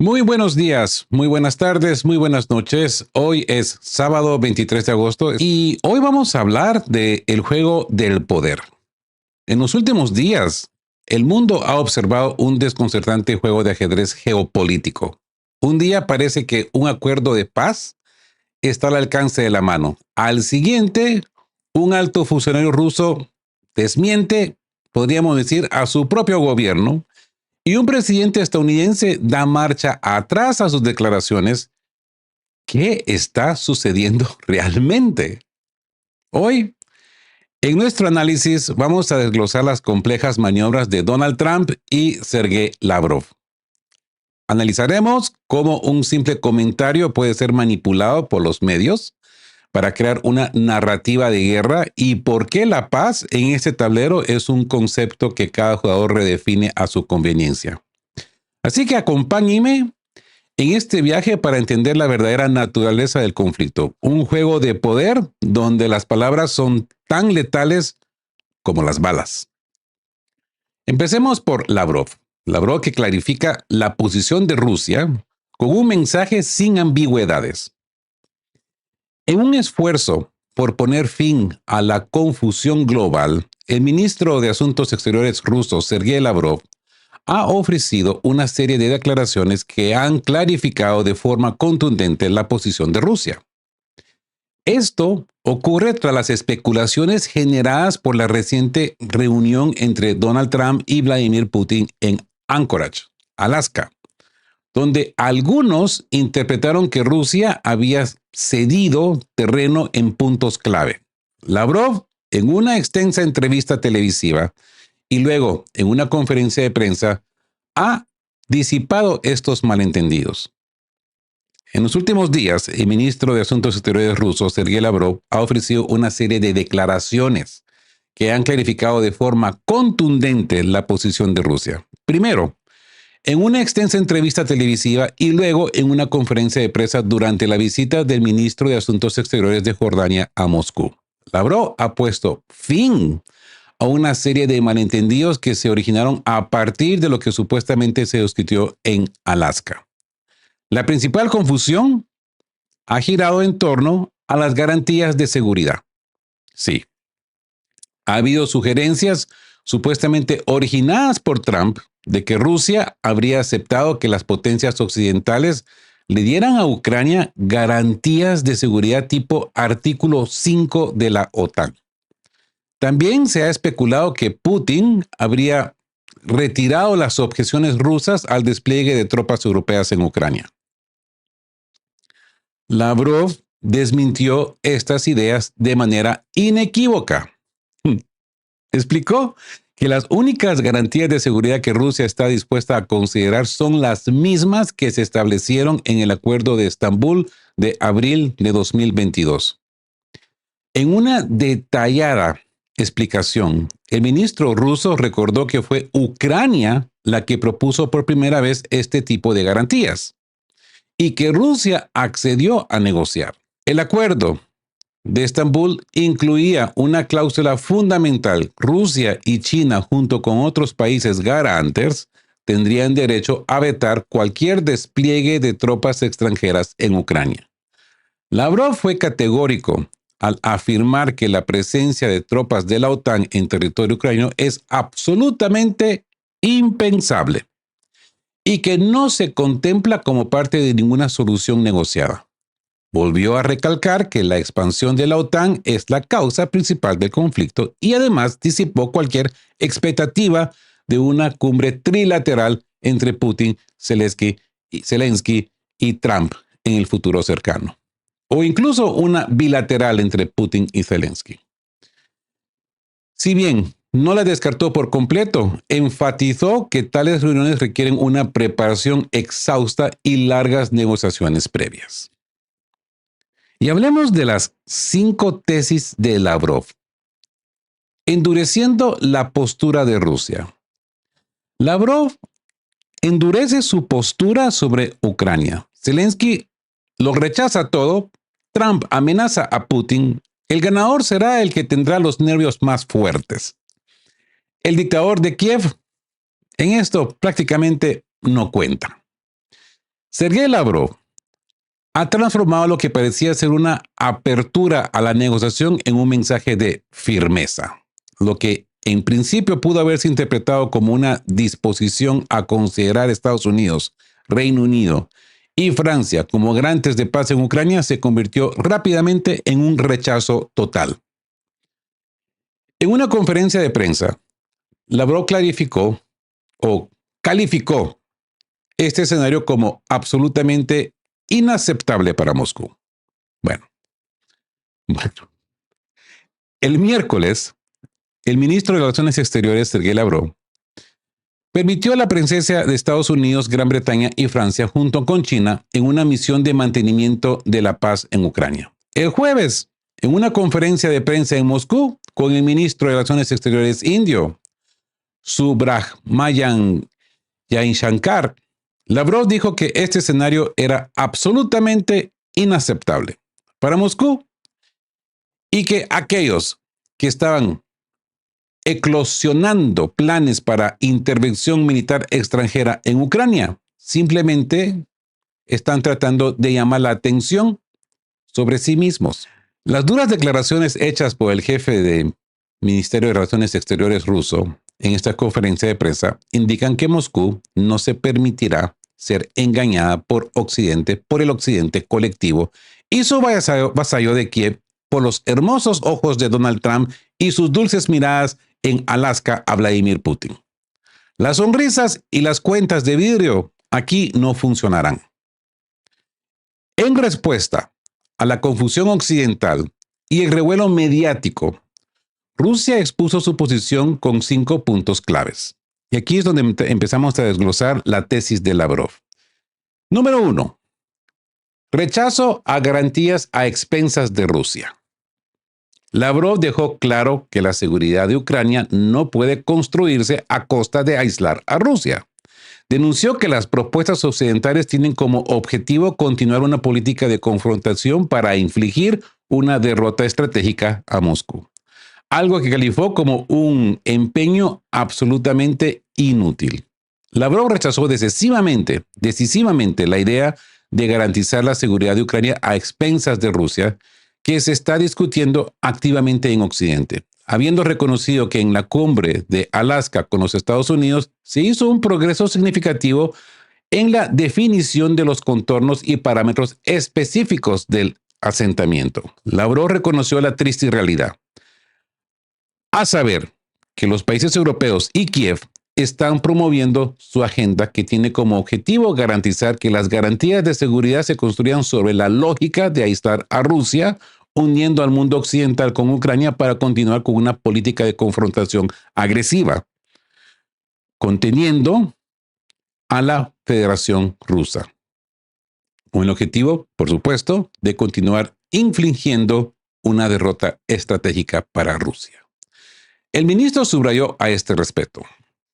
Muy buenos días, muy buenas tardes, muy buenas noches. Hoy es sábado 23 de agosto y hoy vamos a hablar de el juego del poder. En los últimos días, el mundo ha observado un desconcertante juego de ajedrez geopolítico. Un día parece que un acuerdo de paz está al alcance de la mano. Al siguiente, un alto funcionario ruso desmiente, podríamos decir, a su propio gobierno y un presidente estadounidense da marcha atrás a sus declaraciones. ¿Qué está sucediendo realmente? Hoy, en nuestro análisis, vamos a desglosar las complejas maniobras de Donald Trump y Sergei Lavrov. Analizaremos cómo un simple comentario puede ser manipulado por los medios para crear una narrativa de guerra y por qué la paz en este tablero es un concepto que cada jugador redefine a su conveniencia. Así que acompáñenme en este viaje para entender la verdadera naturaleza del conflicto. Un juego de poder donde las palabras son tan letales como las balas. Empecemos por Lavrov. Lavrov que clarifica la posición de Rusia con un mensaje sin ambigüedades. En un esfuerzo por poner fin a la confusión global, el ministro de Asuntos Exteriores ruso, Sergei Lavrov, ha ofrecido una serie de declaraciones que han clarificado de forma contundente la posición de Rusia. Esto ocurre tras las especulaciones generadas por la reciente reunión entre Donald Trump y Vladimir Putin en Anchorage, Alaska, donde algunos interpretaron que Rusia había cedido terreno en puntos clave. Lavrov, en una extensa entrevista televisiva, y luego, en una conferencia de prensa, ha disipado estos malentendidos. En los últimos días, el ministro de Asuntos Exteriores ruso, Sergei Lavrov, ha ofrecido una serie de declaraciones que han clarificado de forma contundente la posición de Rusia. Primero, en una extensa entrevista televisiva y luego en una conferencia de prensa durante la visita del ministro de Asuntos Exteriores de Jordania a Moscú. Lavrov ha puesto fin a una serie de malentendidos que se originaron a partir de lo que supuestamente se discutió en Alaska. La principal confusión ha girado en torno a las garantías de seguridad. Sí, ha habido sugerencias supuestamente originadas por Trump de que Rusia habría aceptado que las potencias occidentales le dieran a Ucrania garantías de seguridad tipo artículo 5 de la OTAN. También se ha especulado que Putin habría retirado las objeciones rusas al despliegue de tropas europeas en Ucrania. Lavrov desmintió estas ideas de manera inequívoca. Explicó que las únicas garantías de seguridad que Rusia está dispuesta a considerar son las mismas que se establecieron en el Acuerdo de Estambul de abril de 2022. En una detallada explicación, el ministro ruso recordó que fue Ucrania la que propuso por primera vez este tipo de garantías y que Rusia accedió a negociar. El acuerdo de Estambul incluía una cláusula fundamental. Rusia y China, junto con otros países garantes, tendrían derecho a vetar cualquier despliegue de tropas extranjeras en Ucrania. Lavrov fue categórico al afirmar que la presencia de tropas de la OTAN en territorio ucraniano es absolutamente impensable y que no se contempla como parte de ninguna solución negociada. Volvió a recalcar que la expansión de la OTAN es la causa principal del conflicto y además disipó cualquier expectativa de una cumbre trilateral entre Putin, Zelensky y Trump en el futuro cercano, o incluso una bilateral entre Putin y Zelensky. Si bien no la descartó por completo, enfatizó que tales reuniones requieren una preparación exhausta y largas negociaciones previas. Y hablemos de las 5 tesis de Lavrov. Endureciendo la postura de Rusia. Lavrov endurece su postura sobre Ucrania. Zelensky lo rechaza todo. Trump amenaza a Putin. El ganador será el que tendrá los nervios más fuertes. El dictador de Kiev en esto prácticamente no cuenta. Sergei Lavrov ha transformado lo que parecía ser una apertura a la negociación en un mensaje de firmeza, lo que en principio pudo haberse interpretado como una disposición a considerar a Estados Unidos, Reino Unido y Francia como garantes de paz en Ucrania se convirtió rápidamente en un rechazo total. En una conferencia de prensa, Lavrov clarificó o calificó este escenario como absolutamente inaceptable para Moscú. Bueno, bueno. El miércoles, el ministro de Relaciones Exteriores, Sergei Lavrov, permitió la presencia de Estados Unidos, Gran Bretaña y Francia junto con China en una misión de mantenimiento de la paz en Ucrania. El jueves, en una conferencia de prensa en Moscú con el ministro de Relaciones Exteriores indio, Subrahmanyam Jaishankar, Lavrov dijo que este escenario era absolutamente inaceptable para Moscú y que aquellos que estaban eclosionando planes para intervención militar extranjera en Ucrania simplemente están tratando de llamar la atención sobre sí mismos. Las duras declaraciones hechas por el jefe del Ministerio de Relaciones Exteriores ruso en esta conferencia de prensa indican que Moscú no se permitirá ser engañada por el occidente colectivo y su vasallo de Kiev por los hermosos ojos de Donald Trump y sus dulces miradas en Alaska a Vladimir Putin. Las sonrisas y las cuentas de vidrio aquí no funcionarán. En respuesta a la confusión occidental y el revuelo mediático, Rusia expuso su posición con 5 puntos claves. Y aquí es donde empezamos a desglosar la tesis de Lavrov. Número 1. Rechazo a garantías a expensas de Rusia. Lavrov dejó claro que la seguridad de Ucrania no puede construirse a costa de aislar a Rusia. Denunció que las propuestas occidentales tienen como objetivo continuar una política de confrontación para infligir una derrota estratégica a Moscú, algo que calificó como un empeño absolutamente inútil. Lavrov rechazó decisivamente la idea de garantizar la seguridad de Ucrania a expensas de Rusia, que se está discutiendo activamente en Occidente, habiendo reconocido que en la cumbre de Alaska con los Estados Unidos se hizo un progreso significativo en la definición de los contornos y parámetros específicos del asentamiento. Lavrov reconoció la triste realidad, a saber, que los países europeos y Kiev están promoviendo su agenda que tiene como objetivo garantizar que las garantías de seguridad se construyan sobre la lógica de aislar a Rusia, uniendo al mundo occidental con Ucrania para continuar con una política de confrontación agresiva, conteniendo a la Federación Rusa, con el objetivo, por supuesto, de continuar infligiendo una derrota estratégica para Rusia. El ministro subrayó a este respecto: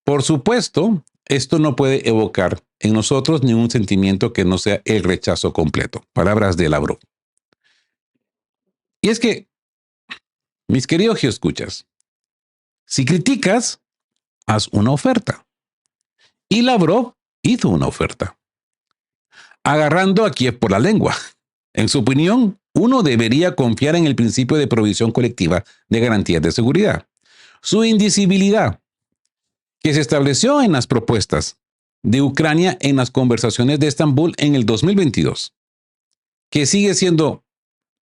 por supuesto, esto no puede evocar en nosotros ningún sentimiento que no sea el rechazo completo. Palabras de Lavrov. Y es que, mis queridos geoescuchas, si criticas, haz una oferta. Y Lavrov hizo una oferta, agarrando a Kiev por la lengua. En su opinión, uno debería confiar en el principio de provisión colectiva de garantías de seguridad. Su indivisibilidad, que se estableció en las propuestas de Ucrania en las conversaciones de Estambul en el 2022, que sigue siendo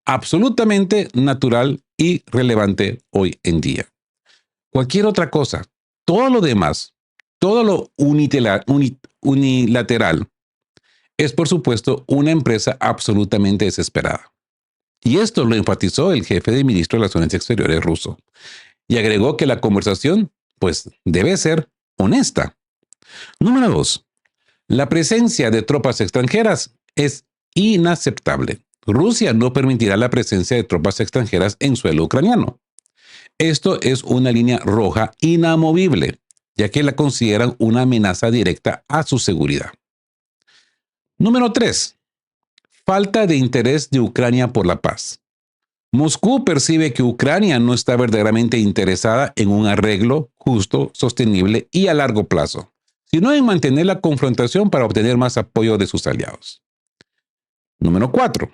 absolutamente natural y relevante hoy en día. Cualquier otra cosa, todo lo demás, todo lo unilateral, es por supuesto una empresa absolutamente desesperada. Y esto lo enfatizó el jefe de ministro de Relaciones Exteriores ruso. Y agregó que la conversación, pues, debe ser honesta. Número 2. La presencia de tropas extranjeras es inaceptable. Rusia no permitirá la presencia de tropas extranjeras en suelo ucraniano. Esto es una línea roja inamovible, ya que la consideran una amenaza directa a su seguridad. Número 3. Falta de interés de Ucrania por la paz. Moscú percibe que Ucrania no está verdaderamente interesada en un arreglo justo, sostenible y a largo plazo, sino en mantener la confrontación para obtener más apoyo de sus aliados. Número 4.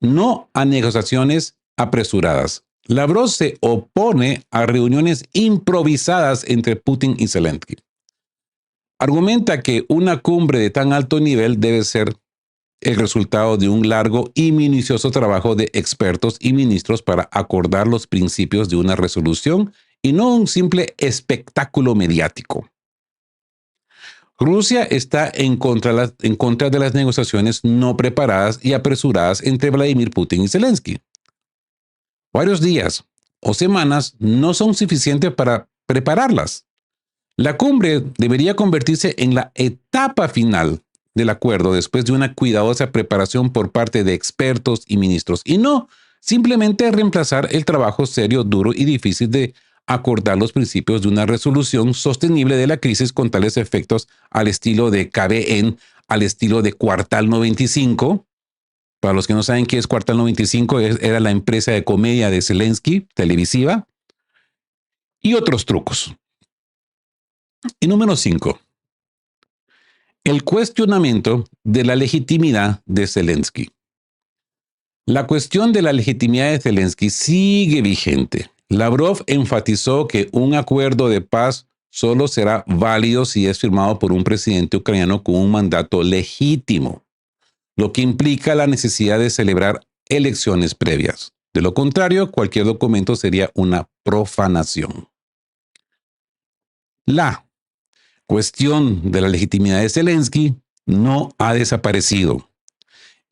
No a negociaciones apresuradas. Lavrov se opone a reuniones improvisadas entre Putin y Zelensky. Argumenta que una cumbre de tan alto nivel debe ser el resultado de un largo y minucioso trabajo de expertos y ministros para acordar los principios de una resolución y no un simple espectáculo mediático. Rusia está en contra de las negociaciones no preparadas y apresuradas entre Vladimir Putin y Zelensky. Varios días o semanas no son suficientes para prepararlas. La cumbre debería convertirse en la etapa final del acuerdo después de una cuidadosa preparación por parte de expertos y ministros, y no simplemente reemplazar el trabajo serio, duro y difícil de acordar los principios de una resolución sostenible de la crisis con tales efectos al estilo de KBN, al estilo de Cuartal 95. Para los que no saben qué es Cuartal 95, era la empresa de comedia de Zelensky, televisiva, y otros trucos. Y número 5. El cuestionamiento de la legitimidad de Zelensky. La cuestión de la legitimidad de Zelensky sigue vigente. Lavrov enfatizó que un acuerdo de paz solo será válido si es firmado por un presidente ucraniano con un mandato legítimo, lo que implica la necesidad de celebrar elecciones previas. De lo contrario, cualquier documento sería una profanación. La cuestión de la legitimidad de Zelensky no ha desaparecido.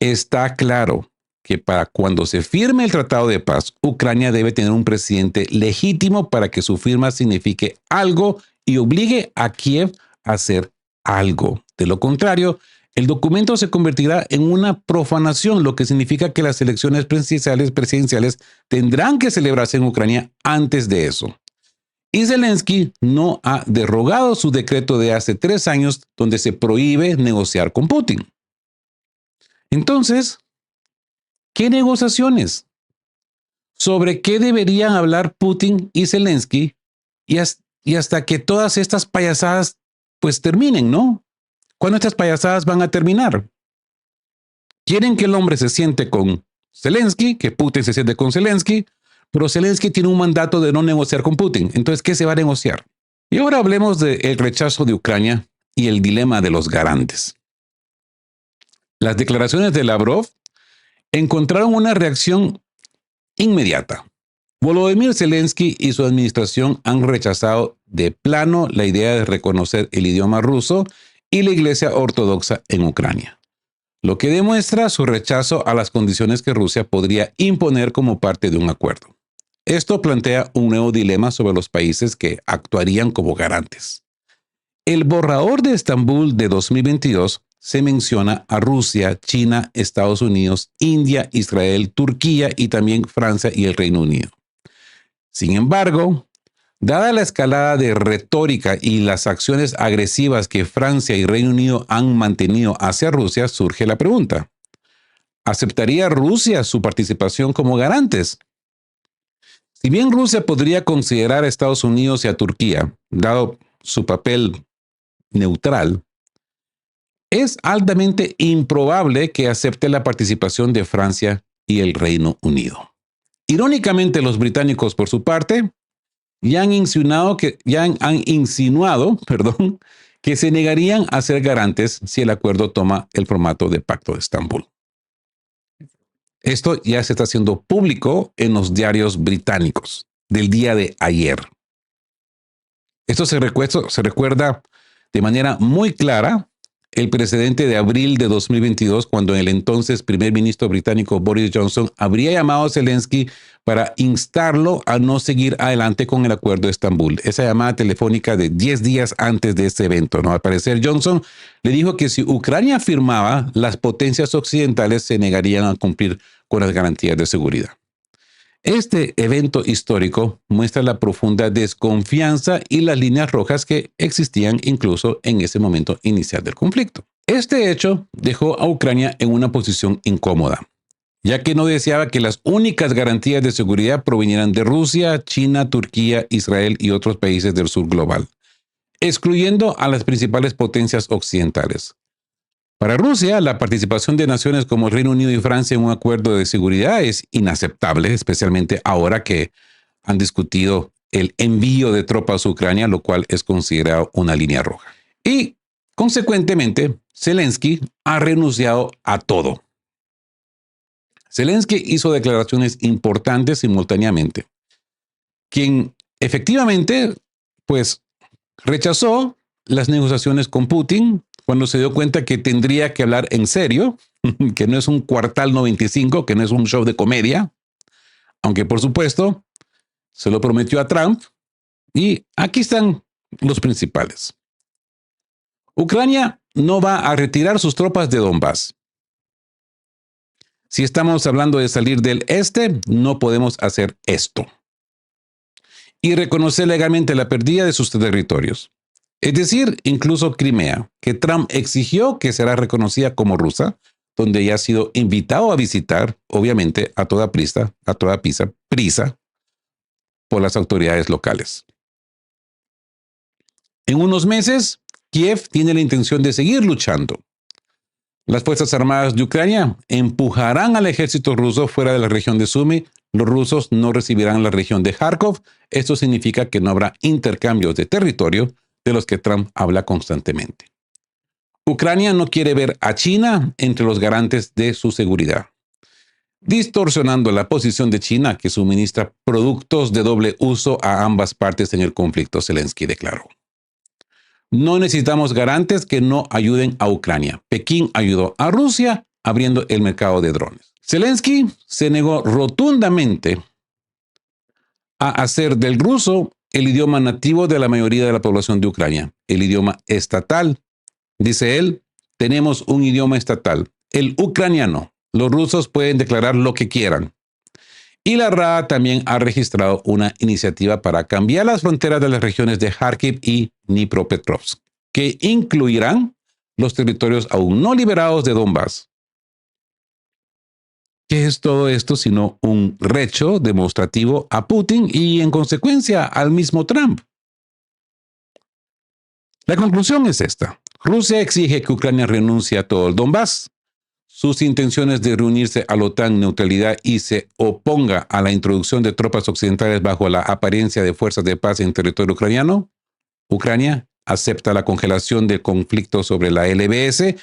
Está claro que para cuando se firme el tratado de paz, Ucrania debe tener un presidente legítimo para que su firma signifique algo y obligue a Kiev a hacer algo. De lo contrario, el documento se convertirá en una profanación, lo que significa que las elecciones presidenciales tendrán que celebrarse en Ucrania antes de eso. Y Zelensky no ha derogado su decreto de hace 3 años donde se prohíbe negociar con Putin. Entonces, ¿qué negociaciones? ¿Sobre qué deberían hablar Putin y Zelensky y hasta que todas estas payasadas pues terminen, ¿no? ¿Cuándo estas payasadas van a terminar? Quieren que el hombre se siente con Zelensky, que Putin se siente con Zelensky, pero Zelensky tiene un mandato de no negociar con Putin. Entonces, ¿qué se va a negociar? Y ahora hablemos del rechazo de Ucrania y el dilema de los garantes. Las declaraciones de Lavrov encontraron una reacción inmediata. Volodymyr Zelensky y su administración han rechazado de plano la idea de reconocer el idioma ruso y la Iglesia Ortodoxa en Ucrania, lo que demuestra su rechazo a las condiciones que Rusia podría imponer como parte de un acuerdo. Esto plantea un nuevo dilema sobre los países que actuarían como garantes. El borrador de Estambul de 2022 se menciona a Rusia, China, Estados Unidos, India, Israel, Turquía y también Francia y el Reino Unido. Sin embargo, dada la escalada de retórica y las acciones agresivas que Francia y Reino Unido han mantenido hacia Rusia, surge la pregunta: ¿aceptaría Rusia su participación como garantes? Si bien Rusia podría considerar a Estados Unidos y a Turquía, dado su papel neutral, es altamente improbable que acepte la participación de Francia y el Reino Unido. Irónicamente, los británicos, por su parte, ya han insinuado que se negarían a ser garantes si el acuerdo toma el formato de Pacto de Estambul. Esto ya se está haciendo público en los diarios británicos del día de ayer. Esto se recuerda de manera muy clara el precedente de abril de 2022, cuando el entonces primer ministro británico Boris Johnson habría llamado a Zelensky para instarlo a no seguir adelante con el acuerdo de Estambul. Esa llamada telefónica de 10 días antes de este evento, ¿no? Al parecer, Johnson le dijo que si Ucrania firmaba, las potencias occidentales se negarían a cumplir con las garantías de seguridad. Este evento histórico muestra la profunda desconfianza y las líneas rojas que existían incluso en ese momento inicial del conflicto. Este hecho dejó a Ucrania en una posición incómoda, ya que no deseaba que las únicas garantías de seguridad provinieran de Rusia, China, Turquía, Israel y otros países del sur global. excluyendo a las principales potencias occidentales. Para Rusia, la participación de naciones como el Reino Unido y Francia en un acuerdo de seguridad es inaceptable, especialmente ahora que han discutido el envío de tropas a Ucrania, lo cual es considerado una línea roja. Y, consecuentemente, Zelensky ha renunciado a todo. Zelensky hizo declaraciones importantes simultáneamente, quien efectivamente, pues, rechazó las negociaciones con Putin cuando se dio cuenta que tendría que hablar en serio, que no es un Cuartal 95, que no es un show de comedia, aunque por supuesto se lo prometió a Trump. Y aquí están los principales. Ucrania no va a retirar sus tropas de Donbass. Si estamos hablando de salir del este, no podemos hacer esto. Y reconocer legalmente la pérdida de sus territorios. Es decir, incluso Crimea, que Trump exigió que será reconocida como rusa, donde ya ha sido invitado a visitar, obviamente, a toda prisa, por las autoridades locales. En unos meses, Kiev tiene la intención de seguir luchando. Las Fuerzas Armadas de Ucrania empujarán al ejército ruso fuera de la región de Sumy. Los rusos no recibirán la región de Kharkov. Esto significa que no habrá intercambios de territorio de los que Trump habla constantemente. Ucrania no quiere ver a China entre los garantes de su seguridad, distorsionando la posición de China, que suministra productos de doble uso a ambas partes en el conflicto, Zelensky declaró. No necesitamos garantes que no ayuden a Ucrania. Pekín ayudó a Rusia abriendo el mercado de drones. Zelensky se negó rotundamente a hacer del ruso el idioma nativo de la mayoría de la población de Ucrania, el idioma estatal. Dice él, tenemos un idioma estatal, el ucraniano. Los rusos pueden declarar lo que quieran. Y la RAA también ha registrado una iniciativa para cambiar las fronteras de las regiones de Kharkiv y Dnipropetrovsk, que incluirán los territorios aún no liberados de Donbass. ¿Qué es todo esto sino un recho demostrativo a Putin y, en consecuencia, al mismo Trump? La conclusión es esta. Rusia exige que Ucrania renuncie a todo el Donbass. Sus intenciones de reunirse a la OTAN neutralidad y se oponga a la introducción de tropas occidentales bajo la apariencia de fuerzas de paz en territorio ucraniano. Ucrania acepta la congelación del conflicto sobre la LBS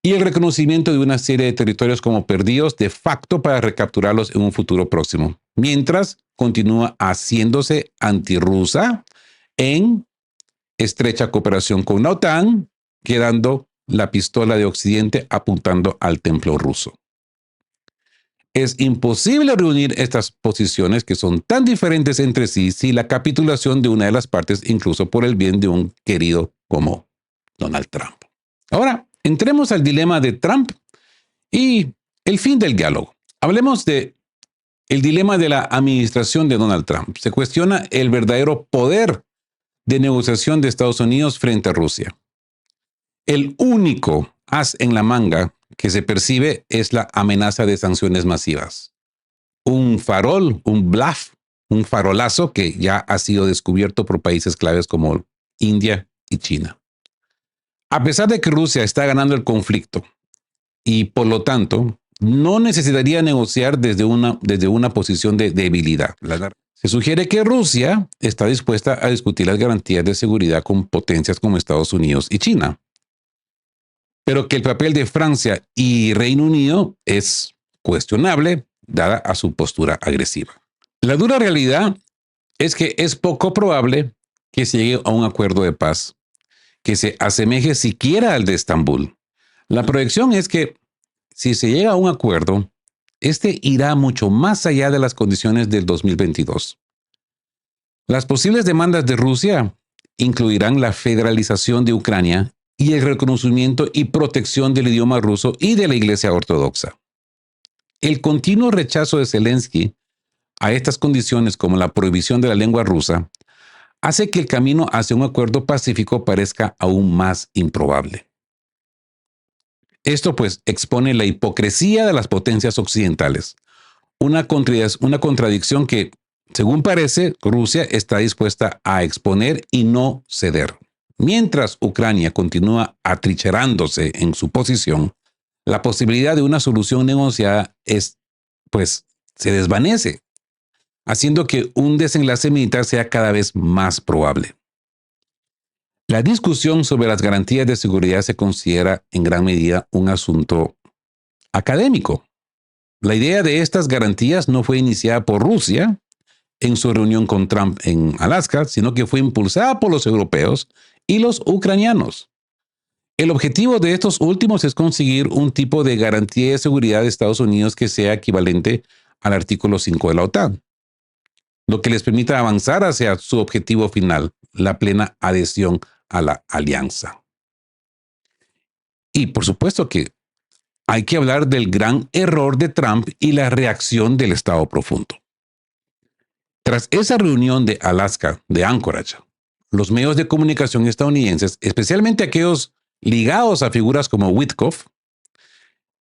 y el reconocimiento de una serie de territorios como perdidos de facto para recapturarlos en un futuro próximo, mientras continúa haciéndose antirrusa en estrecha cooperación con la OTAN, quedando la pistola de Occidente apuntando al templo ruso. Es imposible reunir estas posiciones que son tan diferentes entre sí sin la capitulación de una de las partes, incluso por el bien de un querido como Donald Trump. Ahora, entremos al dilema de Trump y el fin del diálogo. Hablemos de el dilema de la administración de Donald Trump. Se cuestiona el verdadero poder de negociación de Estados Unidos frente a Rusia. El único as en la manga que se percibe es la amenaza de sanciones masivas. Un farol, un bluff, un farolazo que ya ha sido descubierto por países claves como India y China. A pesar de que Rusia está ganando el conflicto y por lo tanto no necesitaría negociar desde una posición de debilidad. Se sugiere que Rusia está dispuesta a discutir las garantías de seguridad con potencias como Estados Unidos y China, pero que el papel de Francia y Reino Unido es cuestionable dada a su postura agresiva. La dura realidad es que es poco probable que se llegue a un acuerdo de paz que se asemeje siquiera al de Estambul. La proyección es que si se llega a un acuerdo, este irá mucho más allá de las condiciones del 2022. Las posibles demandas de Rusia incluirán la federalización de Ucrania y el reconocimiento y protección del idioma ruso y de la Iglesia Ortodoxa. El continuo rechazo de Zelensky a estas condiciones, como la prohibición de la lengua rusa, hace que el camino hacia un acuerdo pacífico parezca aún más improbable. Esto pues expone la hipocresía de las potencias occidentales, una contradicción que, según parece, Rusia está dispuesta a exponer y no ceder. Mientras Ucrania continúa atrincherándose en su posición, la posibilidad de una solución negociada se desvanece, haciendo que un desenlace militar sea cada vez más probable. La discusión sobre las garantías de seguridad se considera en gran medida un asunto académico. La idea de estas garantías no fue iniciada por Rusia en su reunión con Trump en Alaska, sino que fue impulsada por los europeos y los ucranianos. El objetivo de estos últimos es conseguir un tipo de garantía de seguridad de Estados Unidos que sea equivalente al artículo 5 de la OTAN, lo que les permita avanzar hacia su objetivo final, la plena adhesión a la alianza. Y por supuesto que hay que hablar del gran error de Trump y la reacción del Estado profundo. Tras esa reunión de Alaska, de Anchorage, los medios de comunicación estadounidenses, especialmente aquellos ligados a figuras como Witkoff,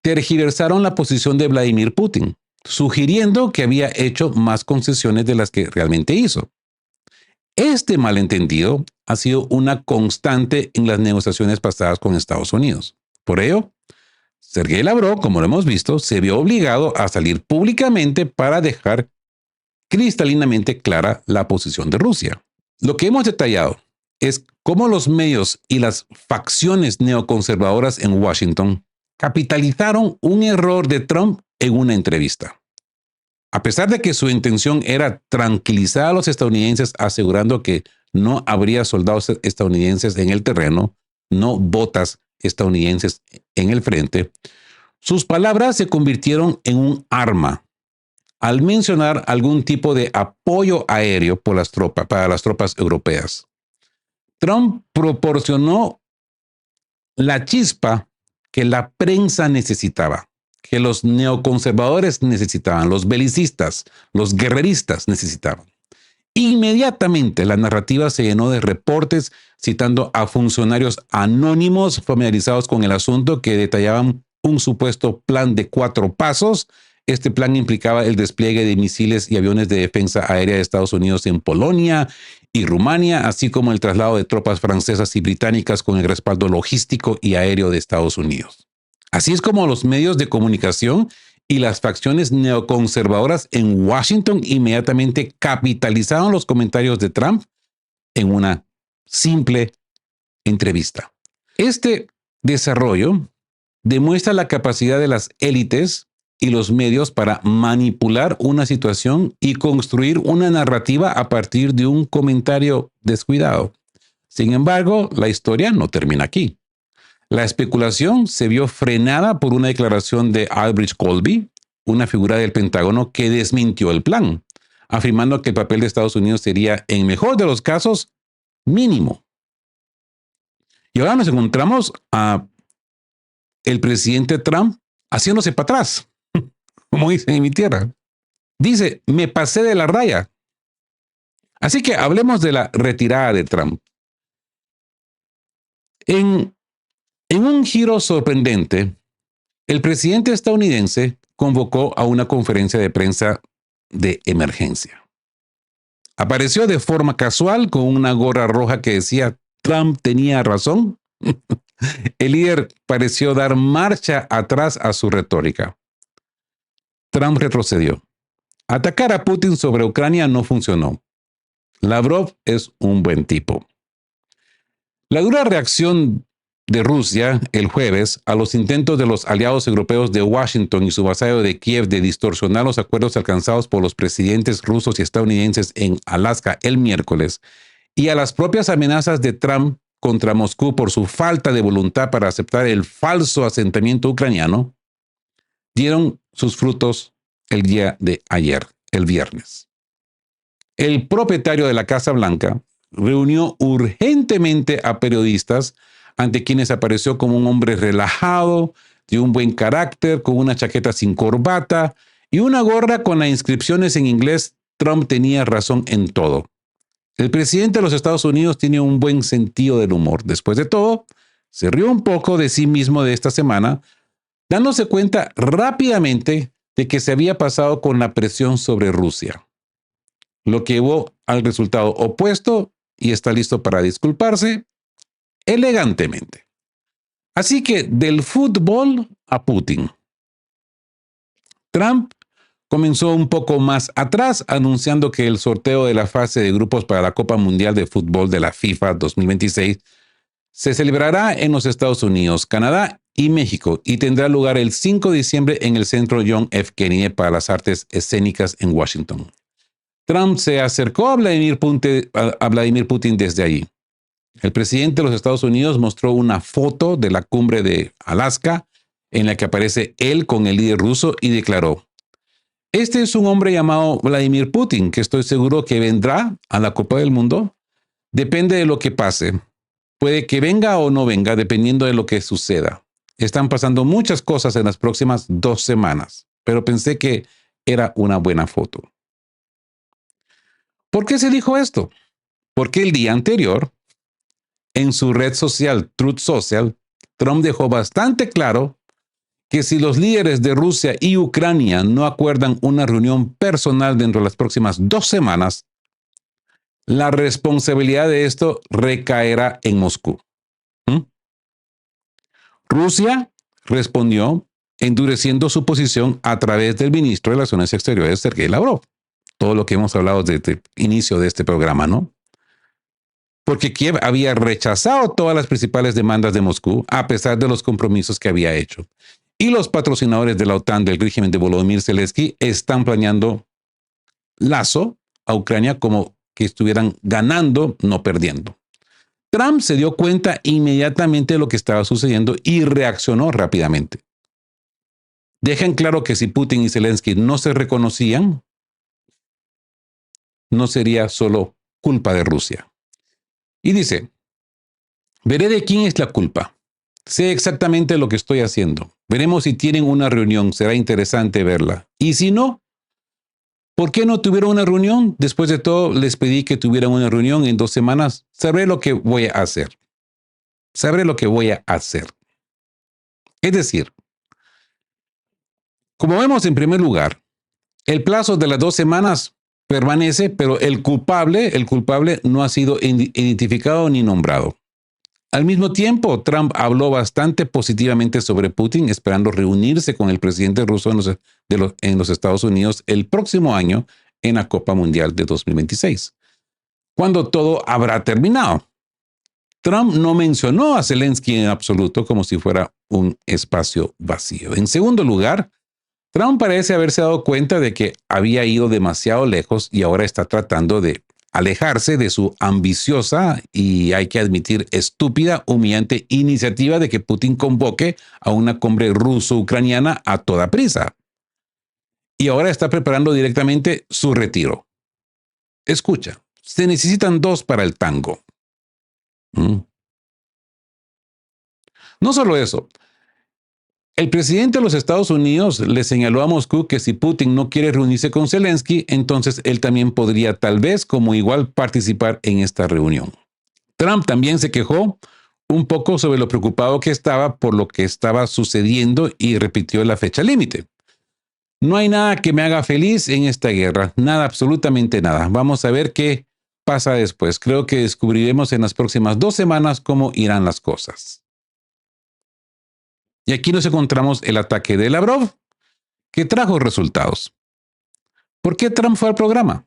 tergiversaron la posición de Vladimir Putin, sugiriendo que había hecho más concesiones de las que realmente hizo. Este malentendido ha sido una constante en las negociaciones pasadas con Estados Unidos. Por ello, Sergei Lavrov, como lo hemos visto, se vio obligado a salir públicamente para dejar cristalinamente clara la posición de Rusia. Lo que hemos detallado es cómo los medios y las facciones neoconservadoras en Washington capitalizaron un error de Trump en una entrevista. A pesar de que su intención era tranquilizar a los estadounidenses asegurando que no habría soldados estadounidenses en el terreno, no botas estadounidenses en el frente, sus palabras se convirtieron en un arma al mencionar algún tipo de apoyo aéreo para las tropas europeas. Trump proporcionó la chispa que la prensa necesitaba, que los neoconservadores necesitaban, los belicistas, los guerreristas necesitaban. Inmediatamente la narrativa se llenó de reportes citando a funcionarios anónimos familiarizados con el asunto que detallaban un supuesto plan de 4 pasos. Este plan implicaba el despliegue de misiles y aviones de defensa aérea de Estados Unidos en Polonia y Rumania, así como el traslado de tropas francesas y británicas con el respaldo logístico y aéreo de Estados Unidos. Así es como los medios de comunicación y las facciones neoconservadoras en Washington inmediatamente capitalizaron los comentarios de Trump en una simple entrevista. Este desarrollo demuestra la capacidad de las élites y los medios para manipular una situación y construir una narrativa a partir de un comentario descuidado. Sin embargo, la historia no termina aquí. La especulación se vio frenada por una declaración de Aldrich Colby, una figura del Pentágono que desmintió el plan, afirmando que el papel de Estados Unidos sería, en mejor de los casos, mínimo. Y ahora nos encontramos a el presidente Trump haciéndose para atrás, como dicen en mi tierra. Dice, me pasé de la raya. Así que hablemos de la retirada de Trump. En un giro sorprendente, el presidente estadounidense convocó a una conferencia de prensa de emergencia. Apareció de forma casual con una gorra roja que decía Trump tenía razón. El líder pareció dar marcha atrás a su retórica. Trump retrocedió. Atacar a Putin sobre Ucrania no funcionó. Lavrov es un buen tipo. La dura reacción de Rusia el jueves a los intentos de los aliados europeos de Washington y su vasallo de Kiev de distorsionar los acuerdos alcanzados por los presidentes rusos y estadounidenses en Alaska el miércoles y a las propias amenazas de Trump contra Moscú por su falta de voluntad para aceptar el falso asentamiento ucraniano, dieron sus frutos el día de ayer, el viernes. El propietario de la Casa Blanca reunió urgentemente a periodistas ante quienes apareció como un hombre relajado, de un buen carácter, con una chaqueta sin corbata y una gorra con las inscripciones en inglés. Trump tenía razón en todo. El presidente de los Estados Unidos tiene un buen sentido del humor. Después de todo, se rió un poco de sí mismo de esta semana, dándose cuenta rápidamente de que se había pasado con la presión sobre Rusia, lo que llevó al resultado opuesto y está listo para disculparse elegantemente. Así que del fútbol a Putin. Trump comenzó un poco más atrás anunciando que el sorteo de la fase de grupos para la Copa Mundial de Fútbol de la FIFA 2026 se celebrará en los Estados Unidos, Canadá y México y tendrá lugar el 5 de diciembre en el Centro John F. Kennedy para las Artes Escénicas en Washington. Trump se acercó a Vladimir Putin desde allí. El presidente de los Estados Unidos mostró una foto de la cumbre de Alaska en la que aparece él con el líder ruso y declaró: "Este es un hombre llamado Vladimir Putin, que estoy seguro que vendrá a la Copa del Mundo. Depende de lo que pase. Puede que venga o no venga, dependiendo de lo que suceda. Están pasando muchas cosas en las próximas 2 semanas, pero pensé que era una buena foto". ¿Por qué se dijo esto? Porque el día anterior, en su red social Truth Social, Trump dejó bastante claro que si los líderes de Rusia y Ucrania no acuerdan una reunión personal dentro de las próximas 2 semanas, la responsabilidad de esto recaerá en Moscú. ¿Mm? Rusia respondió endureciendo su posición a través del ministro de Relaciones Exteriores, Sergei Lavrov. Todo lo que hemos hablado desde el inicio de este programa, ¿no? Porque Kiev había rechazado todas las principales demandas de Moscú a pesar de los compromisos que había hecho. Y los patrocinadores de la OTAN del régimen de Volodymyr Zelensky están planeando lazo a Ucrania como que estuvieran ganando, no perdiendo. Trump se dio cuenta inmediatamente de lo que estaba sucediendo y reaccionó rápidamente. Dejan claro que si Putin y Zelensky no se reconocían, no sería solo culpa de Rusia. Y dice: "Veré de quién es la culpa. Sé exactamente lo que estoy haciendo. Veremos si tienen una reunión. Será interesante verla. Y si no, ¿por qué no tuvieron una reunión? Después de todo, les pedí que tuvieran una reunión en 2 semanas. Sabré lo que voy a hacer. Sabré lo que voy a hacer". Es decir, como vemos en primer lugar, el plazo de las 2 semanas permanece, pero el culpable no ha sido identificado ni nombrado. Al mismo tiempo, Trump habló bastante positivamente sobre Putin, esperando reunirse con el presidente ruso en los Estados Unidos el próximo año en la Copa Mundial de 2026, cuando todo habrá terminado. Trump no mencionó a Zelensky en absoluto, como si fuera un espacio vacío. En segundo lugar, Trump parece haberse dado cuenta de que había ido demasiado lejos y ahora está tratando de alejarse de su ambiciosa y, hay que admitir, estúpida, humillante iniciativa de que Putin convoque a una cumbre ruso-ucraniana a toda prisa. Y ahora está preparando directamente su retiro. Escucha, se necesitan dos para el tango. No solo eso. El presidente de los Estados Unidos le señaló a Moscú que si Putin no quiere reunirse con Zelensky, entonces él también podría tal vez como igual participar en esta reunión. Trump también se quejó un poco sobre lo preocupado que estaba por lo que estaba sucediendo y repitió la fecha límite. "No hay nada que me haga feliz en esta guerra, nada, absolutamente nada. Vamos a ver qué pasa después. Creo que descubriremos en las próximas 2 semanas cómo irán las cosas". Y aquí nos encontramos el ataque de Lavrov, que trajo resultados. ¿Por qué Trump fue al programa?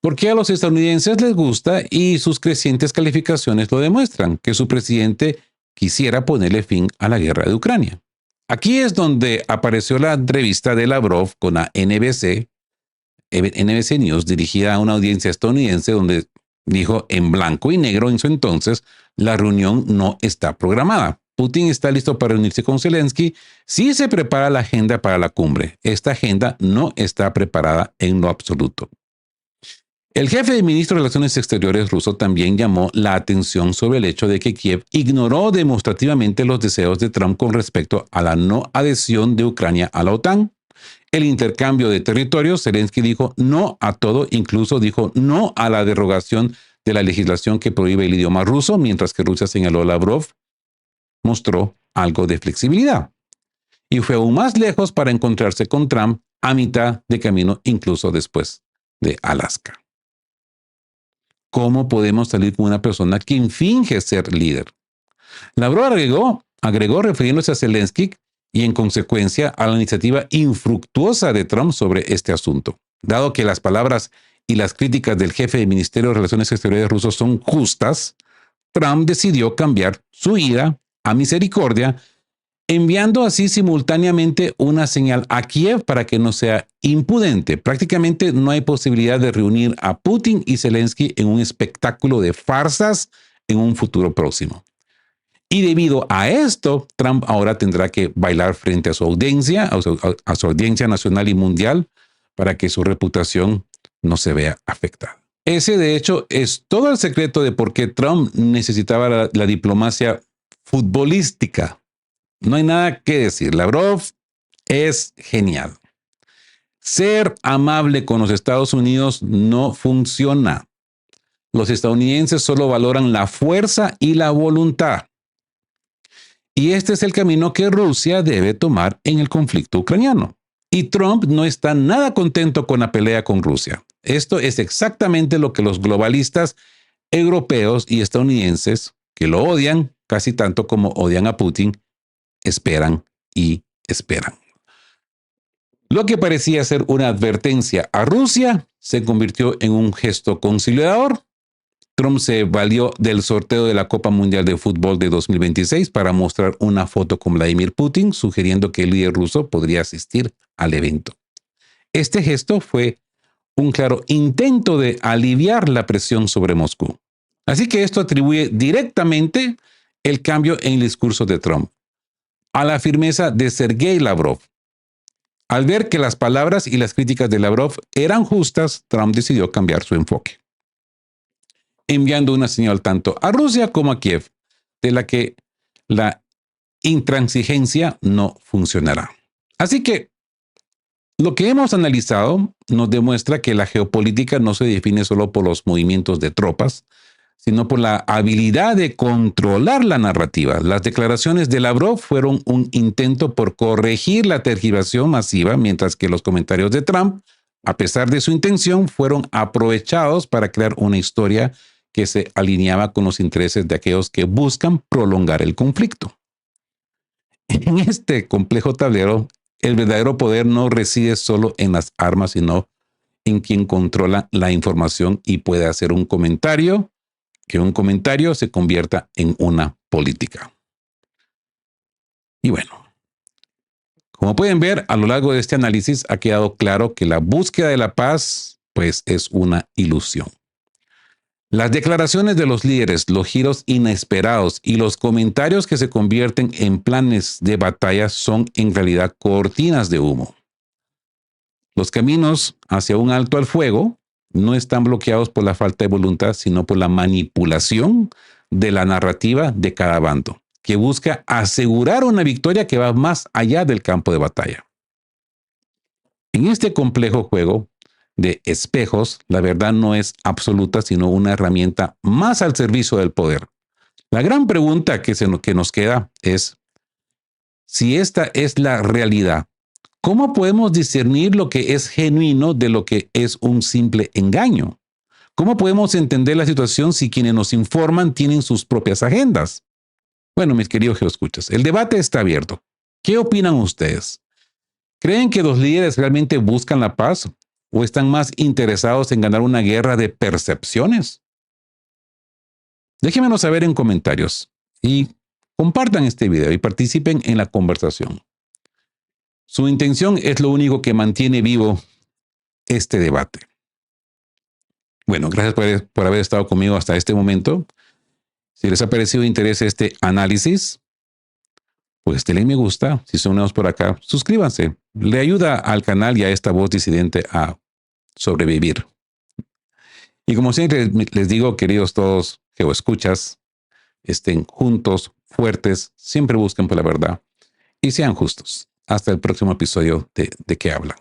Porque a los estadounidenses les gusta y sus crecientes calificaciones lo demuestran, que su presidente quisiera ponerle fin a la guerra de Ucrania. Aquí es donde apareció la entrevista de Lavrov con la NBC News, dirigida a una audiencia estadounidense, donde dijo en blanco y negro en su entonces: "La reunión no está programada. Putin está listo para reunirse con Zelensky si se prepara la agenda para la cumbre. Esta agenda no está preparada en lo absoluto". El jefe de ministro de Relaciones Exteriores ruso también llamó la atención sobre el hecho de que Kiev ignoró demostrativamente los deseos de Trump con respecto a la no adhesión de Ucrania a la OTAN. El intercambio de territorios, Zelensky dijo no a todo, incluso dijo no a la derogación de la legislación que prohíbe el idioma ruso, mientras que Rusia, señaló Lavrov, mostró algo de flexibilidad. Y fue aún más lejos para encontrarse con Trump a mitad de camino, incluso después de Alaska. ¿cómo podemos salir con una persona que finge ser líder? Lavrov agregó refiriéndose a Zelensky y en consecuencia a la iniciativa infructuosa de Trump sobre este asunto. Dado que las palabras y las críticas del jefe del Ministerio de Relaciones Exteriores ruso son justas, Trump decidió cambiar su ira a misericordia, enviando así simultáneamente una señal a Kiev para que no sea impudente. Prácticamente no hay posibilidad de reunir a Putin y Zelensky en un espectáculo de farsas en un futuro próximo. Y debido a esto, Trump ahora tendrá que bailar frente a su audiencia, a su audiencia nacional y mundial, para que su reputación no se vea afectada. Ese, de hecho, es todo el secreto de por qué Trump necesitaba la diplomacia futbolística. No hay nada que decir. Lavrov es genial. Ser amable con los Estados Unidos no funciona. Los estadounidenses solo valoran la fuerza y la voluntad. Y este es el camino que Rusia debe tomar en el conflicto ucraniano. Y Trump no está nada contento con la pelea con Rusia. Esto es exactamente lo que los globalistas europeos y estadounidenses, que lo odian casi tanto como odian a Putin, esperan y esperan. Lo que parecía ser una advertencia a Rusia se convirtió en un gesto conciliador. Trump se valió del sorteo de la Copa Mundial de Fútbol de 2026 para mostrar una foto con Vladimir Putin, sugiriendo que el líder ruso podría asistir al evento. Este gesto fue un claro intento de aliviar la presión sobre Moscú. Así que esto atribuye directamente el cambio en el discurso de Trump a la firmeza de Sergei Lavrov. Al ver que las palabras y las críticas de Lavrov eran justas, Trump decidió cambiar su enfoque, enviando una señal tanto a Rusia como a Kiev, de la que la intransigencia no funcionará. Así que lo que hemos analizado nos demuestra que la geopolítica no se define solo por los movimientos de tropas, sino por la habilidad de controlar la narrativa. Las declaraciones de Lavrov fueron un intento por corregir la tergiversación masiva, mientras que los comentarios de Trump, a pesar de su intención, fueron aprovechados para crear una historia que se alineaba con los intereses de aquellos que buscan prolongar el conflicto. En este complejo tablero, el verdadero poder no reside solo en las armas, sino en quien controla la información y puede hacer un comentario, que un comentario se convierta en una política. Y bueno, como pueden ver, a lo largo de este análisis ha quedado claro que la búsqueda de la paz, pues, es una ilusión. Las declaraciones de los líderes, los giros inesperados y los comentarios que se convierten en planes de batalla son en realidad cortinas de humo. Los caminos hacia un alto al fuego no están bloqueados por la falta de voluntad, sino por la manipulación de la narrativa de cada bando, que busca asegurar una victoria que va más allá del campo de batalla. En este complejo juego de espejos, la verdad no es absoluta, sino una herramienta más al servicio del poder. La gran pregunta que nos queda es, si esta es la realidad, ¿cómo podemos discernir lo que es genuino de lo que es un simple engaño? ¿Cómo podemos entender la situación si quienes nos informan tienen sus propias agendas? Bueno, mis queridos geoescuchas, el debate está abierto. ¿Qué opinan ustedes? ¿Creen que los líderes realmente buscan la paz o están más interesados en ganar una guerra de percepciones? Déjenmelo saber en comentarios y compartan este video y participen en la conversación. Su intención es lo único que mantiene vivo este debate. Bueno, gracias por haber estado conmigo hasta este momento. Si les ha parecido de interés este análisis, pues denle me gusta. Si son nuevos por acá, suscríbanse. Le ayuda al canal y a esta voz disidente a sobrevivir. Y como siempre les digo, queridos todos geoescuchas, estén juntos, fuertes, siempre busquen por la verdad y sean justos. Hasta el próximo episodio de ¿De qué hablan?